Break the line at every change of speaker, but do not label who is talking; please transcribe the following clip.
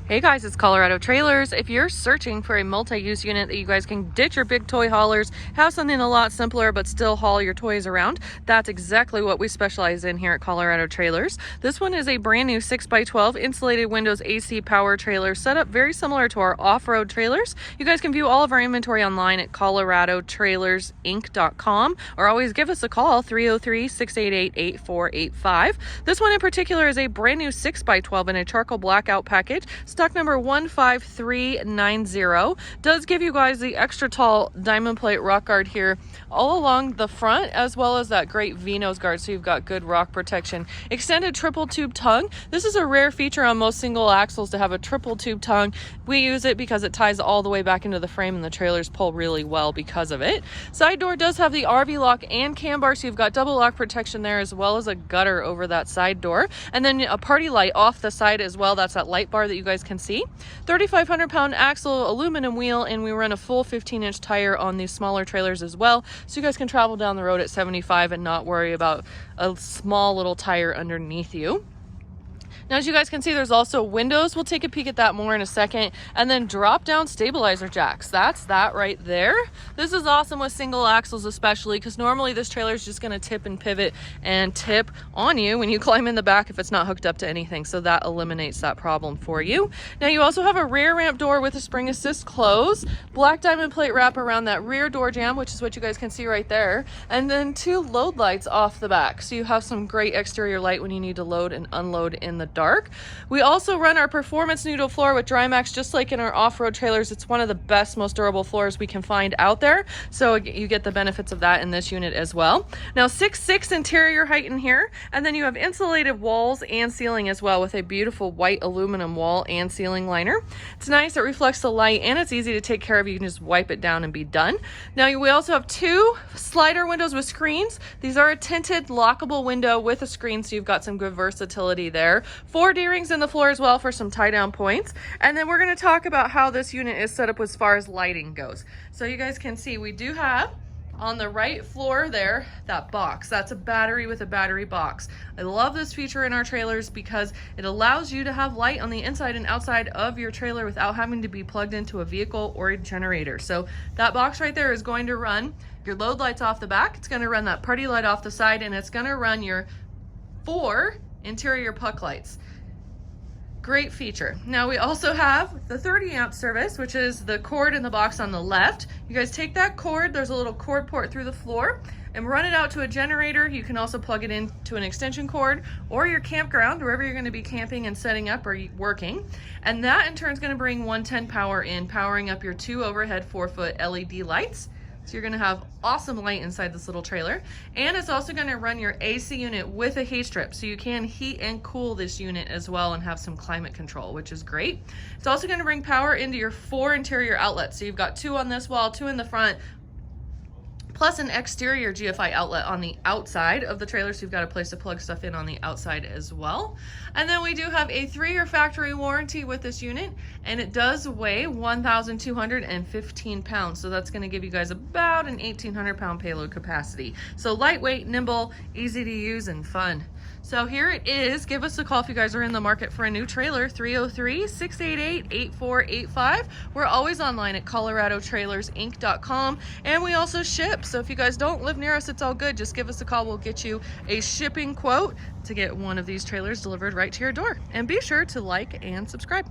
Hey guys, it's Colorado Trailers. If you're searching for a multi-use unit that you guys can ditch your big toy haulers, have something a lot simpler but still haul your toys around, that's exactly what we specialize in here at Colorado Trailers. This one is a brand new 6x12 insulated windows AC power trailer set up very similar to our off-road trailers. You guys can view all of our inventory online at coloradotrailersinc.com or always give us a call 303-688-8485. This one in particular is a brand new 6x12 in a charcoal blackout package. Stock number 15390 does give you guys the extra tall diamond plate rock guard here all along the front, as well as that great V-nose guard, so you've got good rock protection. Extended triple tube tongue. This is a rare feature on most single axles to have a triple tube tongue. We use it because it ties all the way back into the frame and the trailers pull really well because of it. Side door does have the RV lock and cam bar, so you've got double lock protection there, as well as a gutter over that side door, and then a party light off the side as well. That's that light bar that you guys can see. 3,500 pound axle, aluminum wheel, and we run a full 15-inch tire on these smaller trailers as well, so you guys can travel down the road at 75 and not worry about a small little tire underneath you. Now, as you guys can see, there's also windows. We'll take a peek at that more in a second. And then drop down stabilizer jacks. That's that right there. This is awesome with single axles especially, because normally this trailer is just going to tip and pivot and tip on you when you climb in the back if it's not hooked up to anything. So that eliminates that problem for you. Now, you also have a rear ramp door with a spring assist close, black diamond plate wrap around that rear door jamb, which is what you guys can see right there, and then 2 load lights off the back. So you have some great exterior light when you need to load and unload in the dark. We also run our performance Nudo floor with Drymax, just like in our off-road trailers. It's one of the best, most durable floors we can find out there, so you get the benefits of that in this unit as well. Now, 6'6" interior height in here, and then you have insulated walls and ceiling as well with a beautiful white aluminum wall and ceiling liner. It's nice, it reflects the light, and it's easy to take care of. You can just wipe it down and be done. Now, we also have 2 slider windows with screens. These are a tinted lockable window with a screen, so you've got some good versatility there. 4 D-rings in the floor as well for some tie down points. And then we're going to talk about how this unit is set up as far as lighting goes. So you guys can see we do have on the right floor there, that box. That's a battery with a battery box. I love this feature in our trailers because it allows you to have light on the inside and outside of your trailer without having to be plugged into a vehicle or a generator. So that box right there is going to run your load lights off the back, it's going to run that party light off the side, and it's going to run your 4 interior puck lights. Great feature. Now, we also have the 30 amp service, which is the cord in the box on the left. You guys take that cord, there's a little cord port through the floor, and run it out to a generator. You can also plug it into an extension cord or your campground, wherever you're going to be camping and setting up or working. And that in turn is going to bring 110 power in, powering up your 2 overhead 4-foot LED lights. So you're gonna have awesome light inside this little trailer. And it's also gonna run your AC unit with a heat strip, so you can heat and cool this unit as well and have some climate control, which is great. It's also gonna bring power into your 4 interior outlets. So you've got 2 on this wall, 2 in the front, plus an exterior GFI outlet on the outside of the trailer, so you've got a place to plug stuff in on the outside as well. And then we do have a 3-year factory warranty with this unit, and it does weigh 1,215 pounds, so that's going to give you guys about an 1,800 pound payload capacity. So lightweight, nimble, easy to use, and fun. So here it is. Give us a call if you guys are in the market for a new trailer, 303-688-8485. We're always online at coloradotrailersinc.com, and we also ship. So if you guys don't live near us, it's all good. Just give us a call. We'll get you a shipping quote to get one of these trailers delivered right to your door. And be sure to like and subscribe.